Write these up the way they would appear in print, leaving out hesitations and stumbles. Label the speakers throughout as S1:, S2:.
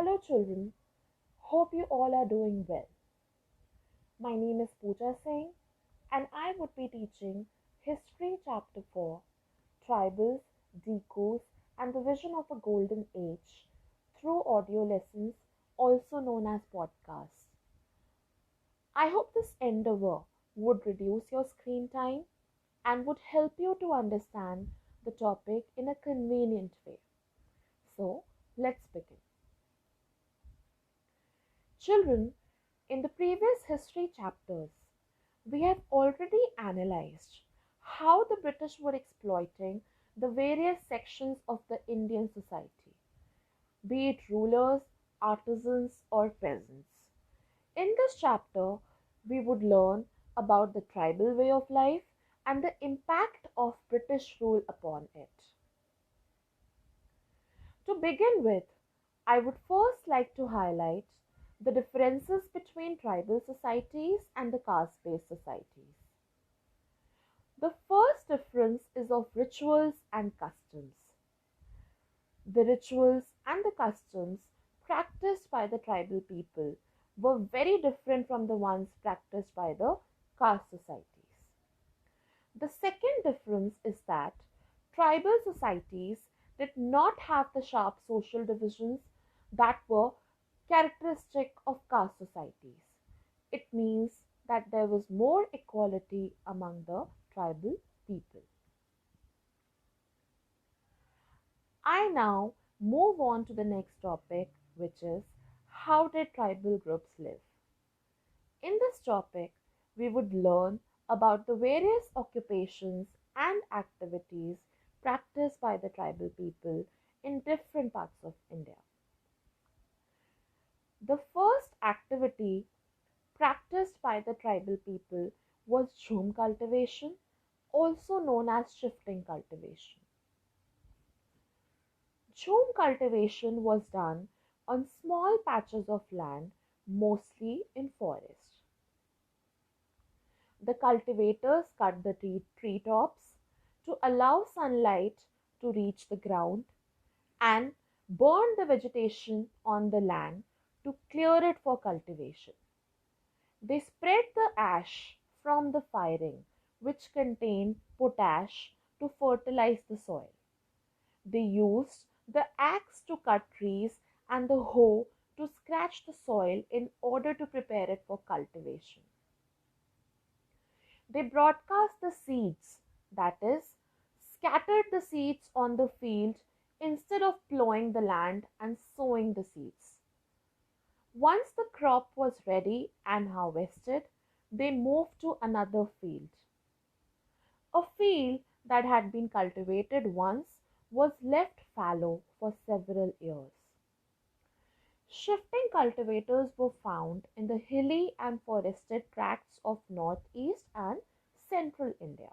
S1: Hello, children. Hope you all are doing well. My name is Pooja Singh, and I would be teaching History Chapter 4 Tribals, Dikus, and the Vision of a Golden Age through audio lessons, also known as podcasts. I hope this endeavor would reduce your screen time and would help you to understand the topic in a convenient way. So, let's begin. Children, in the previous history chapters, we have already analyzed how the British were exploiting the various sections of the Indian society, be it rulers, artisans, or peasants. In this chapter, we would learn about the tribal way of life and the impact of British rule upon it. To begin with, I would first like to highlight the differences between tribal societies and the caste based societies. The first difference is of rituals and customs. The rituals and the customs practiced by the tribal people were very different from the ones practiced by the caste societies. The second difference is that tribal societies did not have the sharp social divisions that were characteristic of caste societies. It means that there was more equality among the tribal people. I now move on to the next topic, which is how did tribal groups live? In this topic, we would learn about the various occupations and activities practiced by the tribal people in different parts of India. The first activity practiced by the tribal people was jhum cultivation, also known as shifting cultivation. Jhum cultivation was done on small patches of land, mostly in forest. The cultivators cut the tree tops to allow sunlight to reach the ground and burn the vegetation on the land to clear it for cultivation. They spread the ash from the firing, which contained potash, to fertilize the soil. They used the axe to cut trees and the hoe to scratch the soil in order to prepare it for cultivation. They broadcast the seeds, that is, scattered the seeds on the field instead of plowing the land and sowing the seeds. Once the crop was ready and harvested, they moved to another field. A field that had been cultivated once was left fallow for several years. Shifting cultivators were found in the hilly and forested tracts of northeast and central India.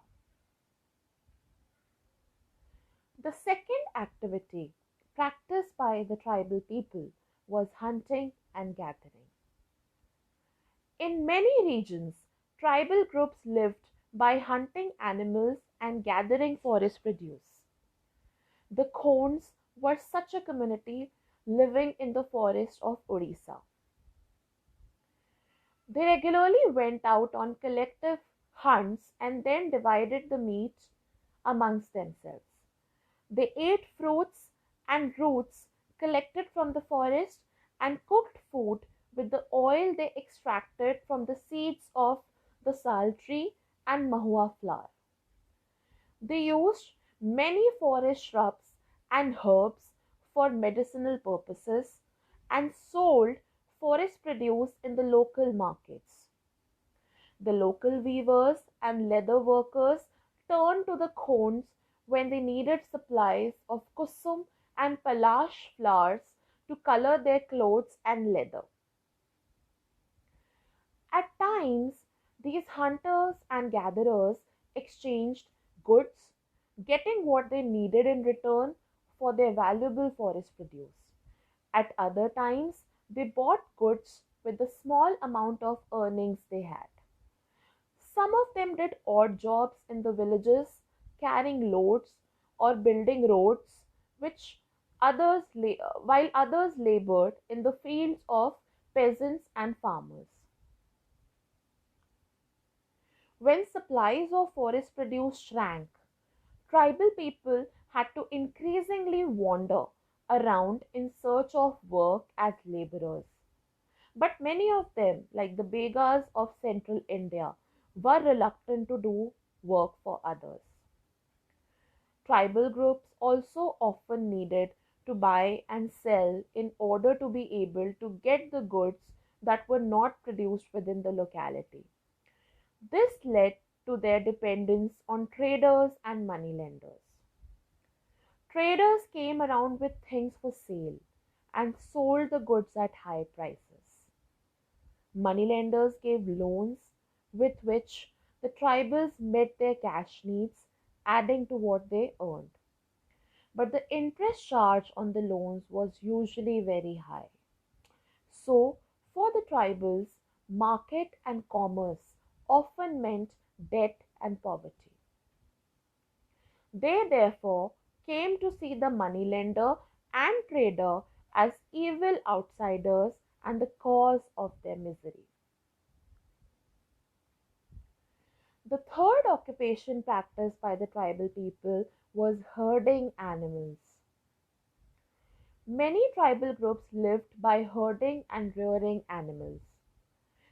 S1: The second activity practiced by the tribal people was hunting and gathering. In many regions, tribal groups lived by hunting animals and gathering forest produce. The Khons were such a community living in the forest of Odisha. They regularly went out on collective hunts and then divided the meat amongst themselves. They ate fruits and roots collected from the forest and cooked food with the oil they extracted from the seeds of the sal tree and mahua flower. They used many forest shrubs and herbs for medicinal purposes and sold forest produce in the local markets. The local weavers and leather workers turned to the Khons when they needed supplies of kusum and palash flowers to color their clothes and leather. At times, these hunters and gatherers exchanged goods, getting what they needed in return for their valuable forest produce. At other times, they bought goods with the small amount of earnings they had. Some of them did odd jobs in the villages, carrying loads or building roads, which while others labored in the fields of peasants and farmers. When supplies of forest produce shrank, tribal people had to increasingly wander around in search of work as laborers. But many of them, like the Begas of central India, were reluctant to do work for others. Tribal groups also often needed to buy and sell in order to be able to get the goods that were not produced within the locality. This led to their dependence on traders and moneylenders. Traders came around with things for sale and sold the goods at high prices. Moneylenders gave loans with which the tribals met their cash needs, adding to what they earned. But the interest charged on the loans was usually very high. So, for the tribals, market and commerce often meant debt and poverty. They therefore came to see the moneylender and trader as evil outsiders and the cause of their misery. The third occupation practiced by the tribal people was herding animals. Many tribal groups lived by herding and rearing animals.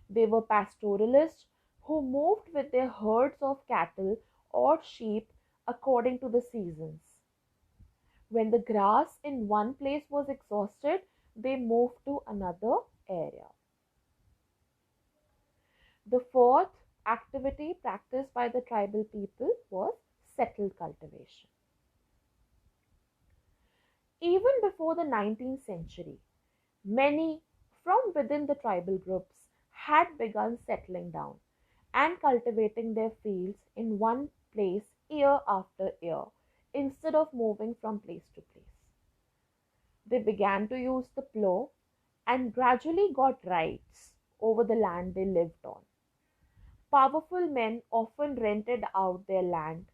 S1: They were pastoralists who moved with their herds of cattle or sheep according to the seasons. When the grass in one place was exhausted, they moved to another area. The fourth activity practiced by the tribal people was settled cultivation. Even before the 19th century, many from within the tribal groups had begun settling down and cultivating their fields in one place year after year instead of moving from place to place. They began to use the plow and gradually got rights over the land they lived on. Powerful men often rented out their land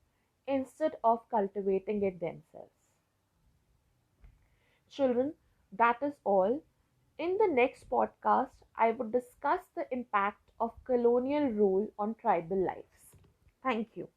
S1: instead of cultivating it themselves. Children, that is all. In the next podcast, I would discuss the impact of colonial rule on tribal lives. Thank you.